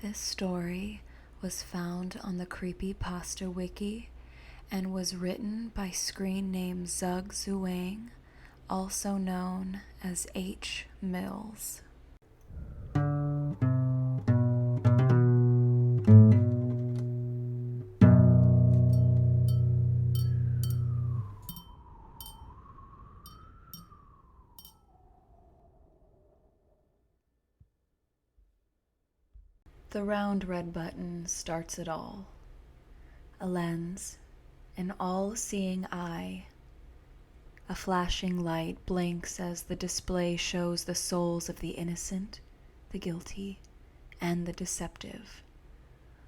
This story was found on the Creepypasta Wiki and was written by screen name ZugZuwang, also known as H. Mills. The round red button starts it all. A lens, an all-seeing eye. A flashing light blinks as the display shows the souls of the innocent, the guilty, and the deceptive.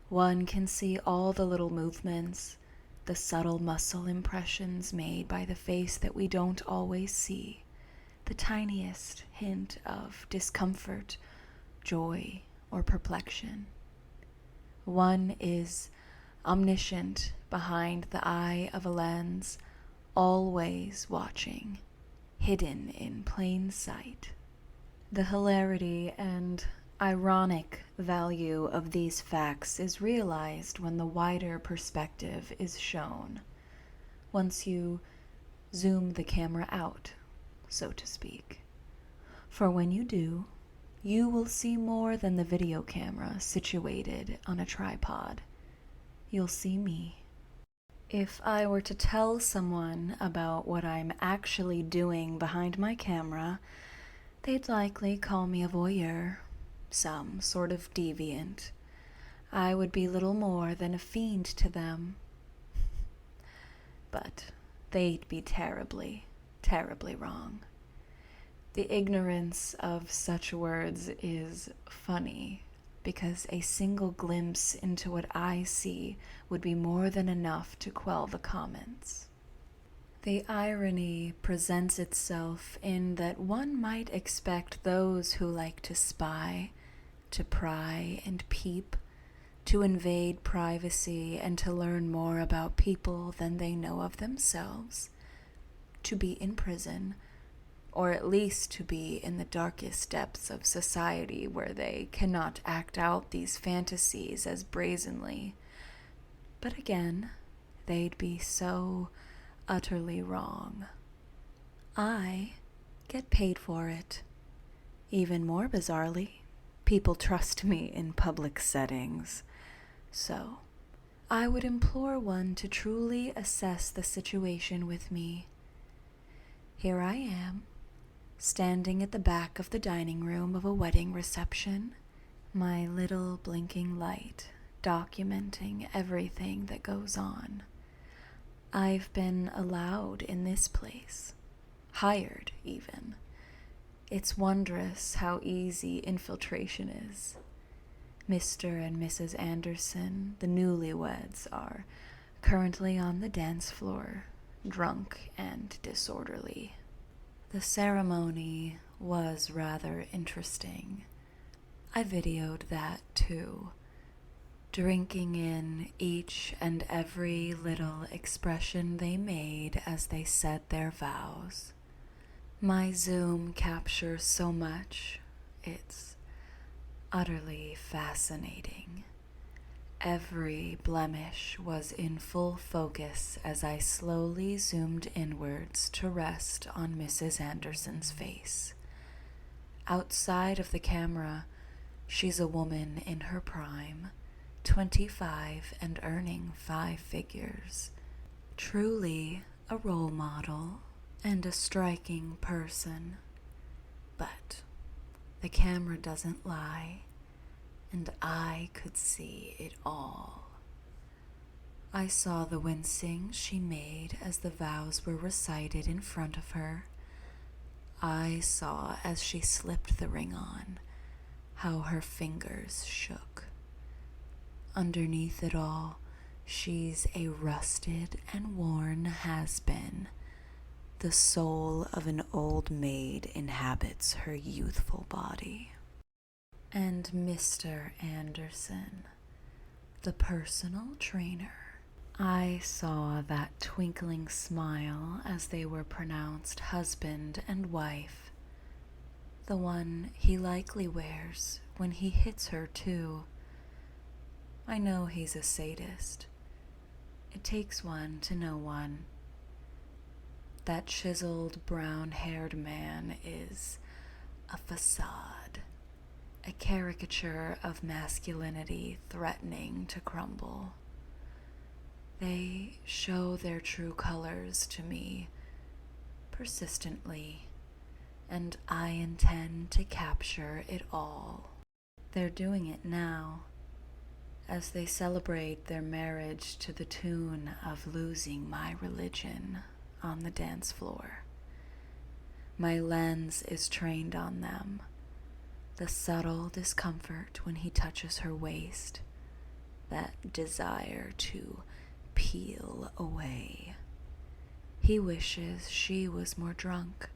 One can see all the little movements, the subtle muscle impressions made by the face that we don't always see, the tiniest hint of discomfort, joy, or perplexion. One is omniscient behind the eye of a lens, always watching, hidden in plain sight. The hilarity and ironic value of these facts is realized when the wider perspective is shown, once you zoom the camera out, so to speak. For when you do, you will see more than the video camera situated on a tripod. You'll see me. If I were to tell someone about what I'm actually doing behind my camera, they'd likely call me a voyeur, some sort of deviant. I would be little more than a fiend to them. But they'd be terribly, terribly wrong. The ignorance of such words is funny, because a single glimpse into what I see would be more than enough to quell the comments. The irony presents itself in that one might expect those who like to spy, to pry and peep, to invade privacy and to learn more about people than they know of themselves, to be in prison, or at least to be in the darkest depths of society where they cannot act out these fantasies as brazenly. But again, they'd be so utterly wrong. I get paid for it. Even more bizarrely, people trust me in public settings. So, I would implore one to truly assess the situation with me. Here I am, standing at the back of the dining room of a wedding reception, my little blinking light documenting everything that goes on. I've been allowed in this place, hired even. It's wondrous how easy infiltration is. Mr. and Mrs. Anderson, the newlyweds, are currently on the dance floor, drunk and disorderly. The ceremony was rather interesting. I videoed that too, drinking in each and every little expression they made as they said their vows. My Zoom captures so much, it's utterly fascinating. Every blemish was in full focus as I slowly zoomed inwards to rest on Mrs. Anderson's face. Outside of the camera, she's a woman in her prime, 25 and earning 5 figures. Truly a role model and a striking person. But the camera doesn't lie, and I could see it all. I saw the wincing she made as the vows were recited in front of her. I saw as she slipped the ring on, how her fingers shook. Underneath it all, she's a rusted and worn has-been. The soul of an old maid inhabits her youthful body. And Mr. Anderson, the personal trainer. I saw that twinkling smile as they were pronounced husband and wife, the one he likely wears when he hits her too, I know he's a sadist. It takes one to know one. That chiseled, brown-haired man is a facade, a caricature of masculinity threatening to crumble. They show their true colors to me persistently, and I intend to capture it all. They're doing it now, as they celebrate their marriage to the tune of Losing My Religion on the dance floor. My lens is trained on them, the subtle discomfort when he touches her waist, that desire to peel away. He wishes she was more drunk.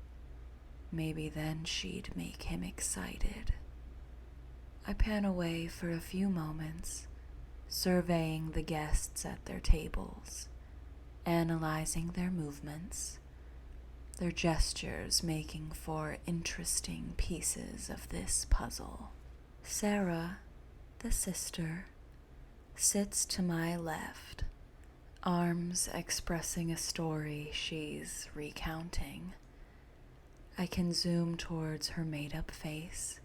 Maybe then she'd make him excited. I pan away for a few moments, surveying the guests at their tables, analyzing their movements, their gestures making for interesting pieces of this puzzle. Sarah, the sister, sits to my left, arms expressing a story she's recounting. I can zoom towards her made-up face,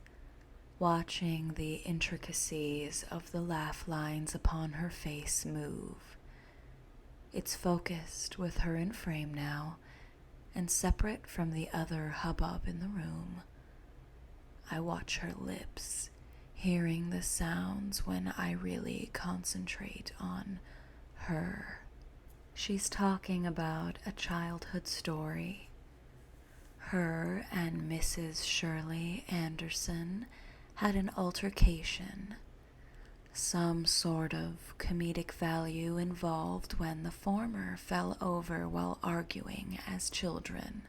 watching the intricacies of the laugh lines upon her face move. It's focused with her in frame now, and separate from the other hubbub in the room. I watch her lips, hearing the sounds when I really concentrate on her. She's talking about a childhood story. Her and Mrs. Shirley Anderson had an altercation. Some sort of comedic value involved when the former fell over while arguing as children.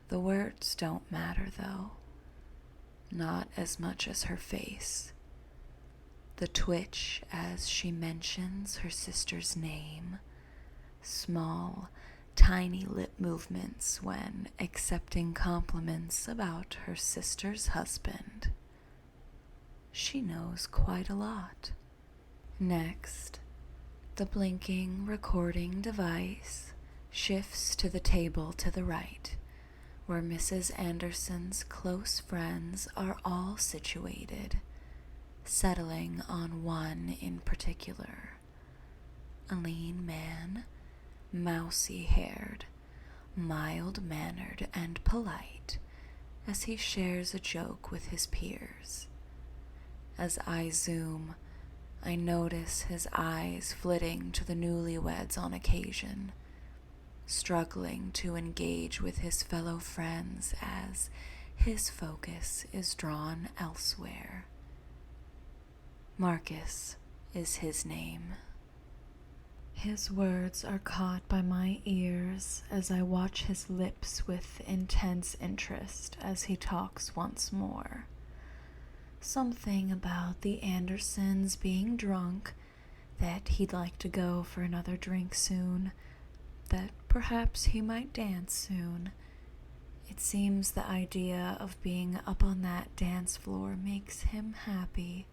The words don't matter, though. Not as much as her face. The twitch as she mentions her sister's name, small, tiny lip movements when accepting compliments about her sister's husband. She knows quite a lot. Next, the blinking recording device shifts to the table to the right, where Mrs. Anderson's close friends are all situated, settling on one in particular. A lean man, mousy-haired, mild-mannered and polite, as he shares a joke with his peers. As I zoom, I notice his eyes flitting to the newlyweds on occasion, struggling to engage with his fellow friends as his focus is drawn elsewhere. Marcus is his name. His words are caught by my ears as I watch his lips with intense interest as he talks once more. Something about the Andersons being drunk, that he'd like to go for another drink soon, that perhaps he might dance soon. It seems the idea of being up on that dance floor makes him happy.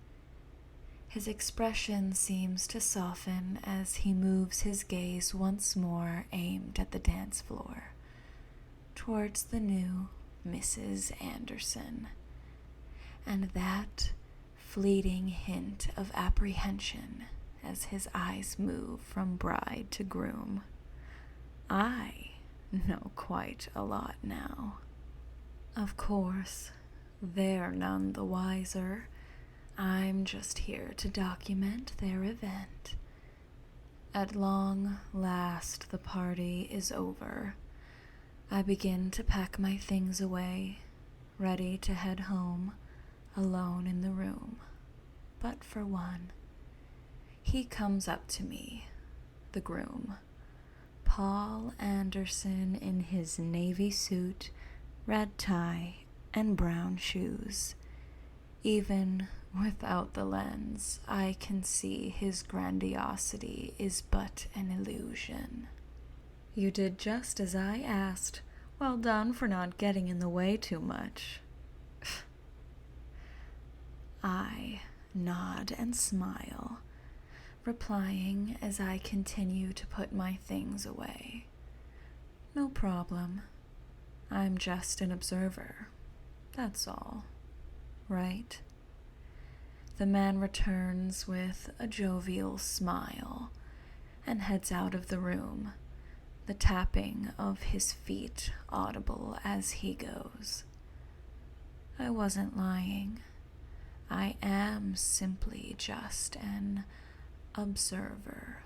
His expression seems to soften as he moves his gaze once more aimed at the dance floor, towards the new Mrs. Anderson. And that fleeting hint of apprehension as his eyes move from bride to groom. I know quite a lot now. Of course, they're none the wiser. I'm just here to document their event. At long last, the party is over. I begin to pack my things away, ready to head home, alone in the room. But for one, he comes up to me, the groom, Paul Anderson in his navy suit, red tie, and brown shoes. Even without the lens, I can see his grandiosity is but an illusion. You did just as I asked. Well done for not getting in the way too much. I nod and smile, replying as I continue to put my things away. No problem. I'm just an observer. That's all. Right? The man returns with a jovial smile and heads out of the room, the tapping of his feet audible as he goes. I wasn't lying. I am simply just an observer.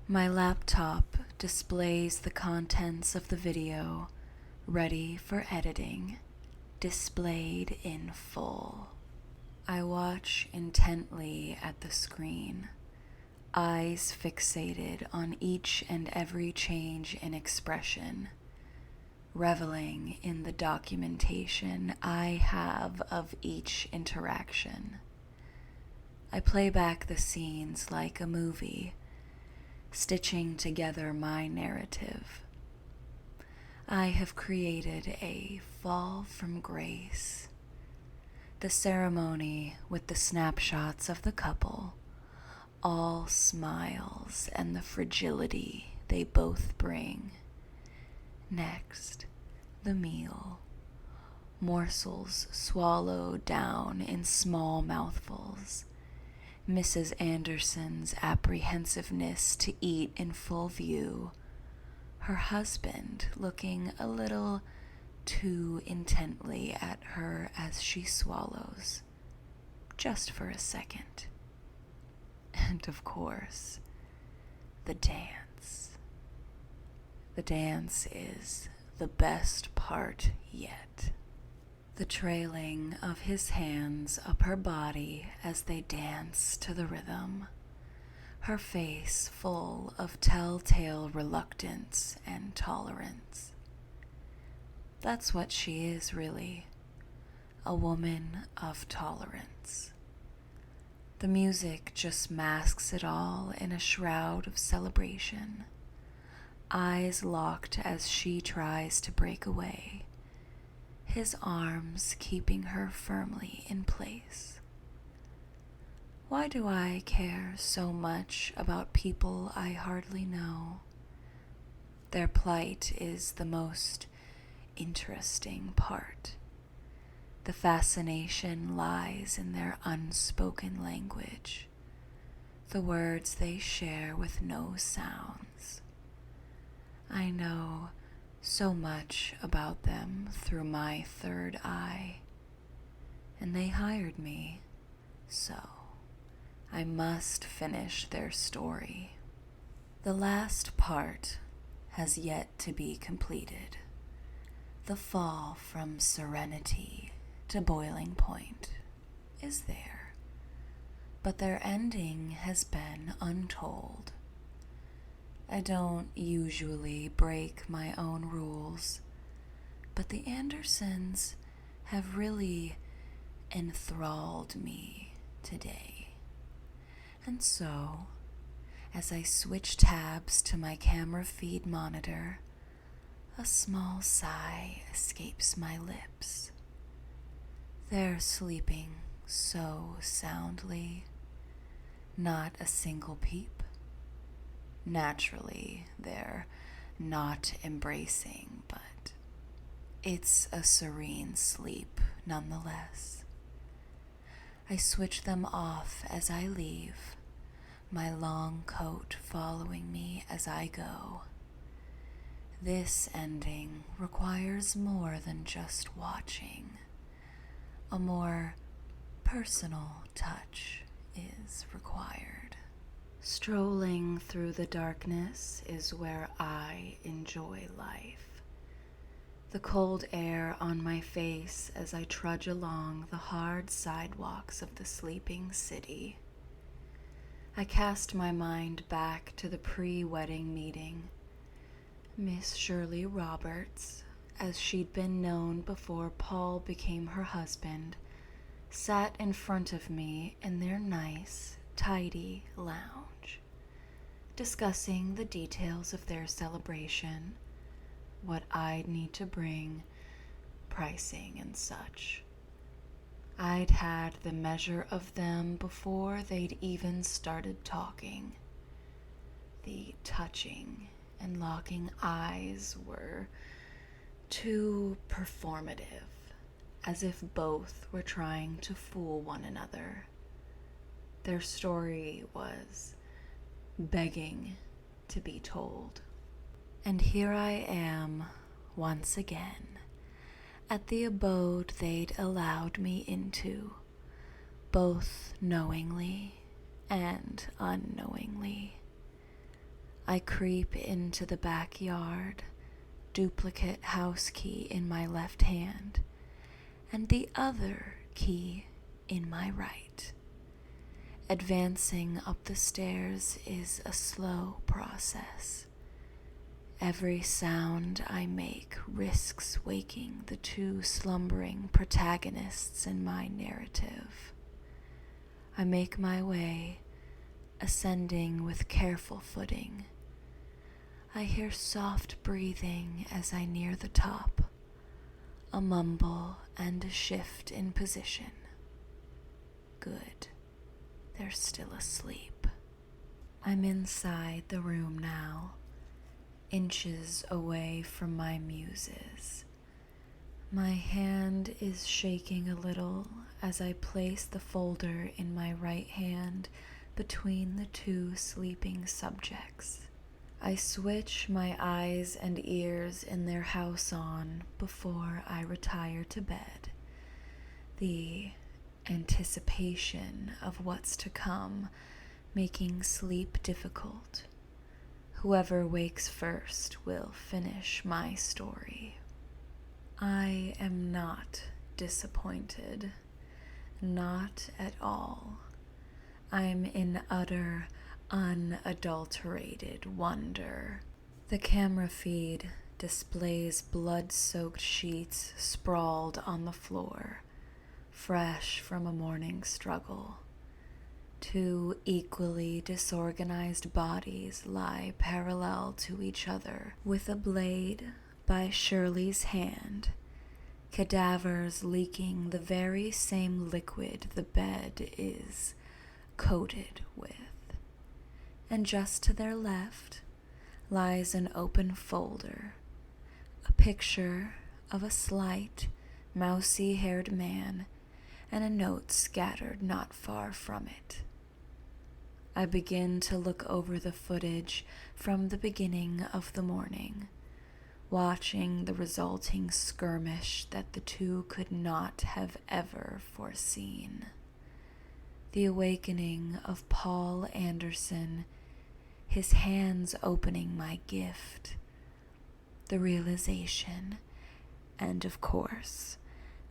My laptop displays the contents of the video, ready for editing, displayed in full. I watch intently at the screen, eyes fixated on each and every change in expression, reveling in the documentation I have of each interaction. I play back the scenes like a movie, stitching together my narrative. I have created a fall from grace. The ceremony with the snapshots of the couple, all smiles and the fragility they both bring. Next, the meal, morsels swallowed down in small mouthfuls. Mrs. Anderson's apprehensiveness to eat in full view, her husband looking a little too intently at her as she swallows, just for a second. And of course, the dance. The dance is the best part yet. The trailing of his hands up her body as they dance to the rhythm, her face full of telltale reluctance and tolerance. That's what she is, really, a woman of tolerance. The music just masks it all in a shroud of celebration, eyes locked as she tries to break away, his arms keeping her firmly in place. Why do I care so much about people I hardly know? Their plight is the most interesting part. The fascination lies in their unspoken language, the words they share with no sounds. I know so much about them through my third eye, and they hired me, so I must finish their story. The last part has yet to be completed. The fall from serenity to boiling point is there, but their ending has been untold. I don't usually break my own rules, but the Andersons have really enthralled me today. And so, as I switch tabs to my camera feed monitor, a small sigh escapes my lips. They're sleeping so soundly, not a single peep. Naturally, they're not embracing, but it's a serene sleep nonetheless. I switch them off as I leave, my long coat following me as I go. This ending requires more than just watching. A more personal touch is required. Strolling through the darkness is where I enjoy life. The cold air on my face as I trudge along the hard sidewalks of the sleeping city. I cast my mind back to the pre-wedding meeting. Miss Shirley Roberts, as she'd been known before Paul became her husband, sat in front of me in their nice, tidy lounge, discussing the details of their celebration, what I'd need to bring, pricing and such. I'd had the measure of them before they'd even started talking. The touching and locking eyes were too performative, as if both were trying to fool one another. Their story was begging to be told. And here I am, once again, at the abode they'd allowed me into, both knowingly and unknowingly. I creep into the backyard, duplicate house key in my left hand, and the other key in my right. Advancing up the stairs is a slow process. Every sound I make risks waking the two slumbering protagonists in my narrative. I make my way, ascending with careful footing. I hear soft breathing as I near the top, a mumble and a shift in position. Good. They're still asleep. I'm inside the room now, inches away from my muses. My hand is shaking a little as I place the folder in my right hand between the two sleeping subjects. I switch my eyes and ears in their house on before I retire to bed. The anticipation of what's to come making sleep difficult. Whoever wakes first will finish my story. I am not disappointed. Not at all. I'm in utter, unadulterated wonder. The camera feed displays blood-soaked sheets sprawled on the floor, fresh from a morning struggle. Two equally disorganized bodies lie parallel to each other, with a blade by Shirley's hand, cadavers leaking the very same liquid the bed is coated with. And just to their left lies an open folder, a picture of a slight, mousy-haired man, and a note scattered not far from it. I begin to look over the footage from the beginning of the morning, watching the resulting skirmish that the two could not have ever foreseen. The awakening of Paul Anderson, his hands opening my gift, the realization, and of course,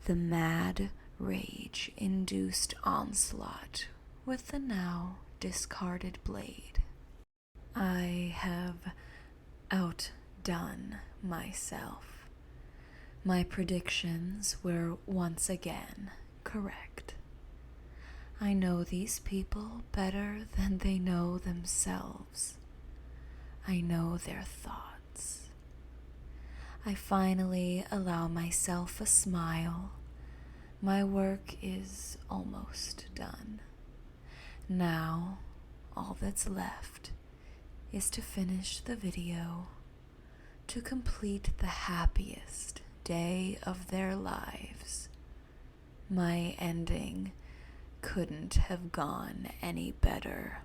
the mad rage-induced onslaught with the now discarded blade. I have outdone myself. My predictions were once again correct. I know these people better than they know themselves. I know their thoughts. I finally allow myself a smile. My work is almost done. Now, all that's left is to finish the video, to complete the happiest day of their lives. My ending couldn't have gone any better.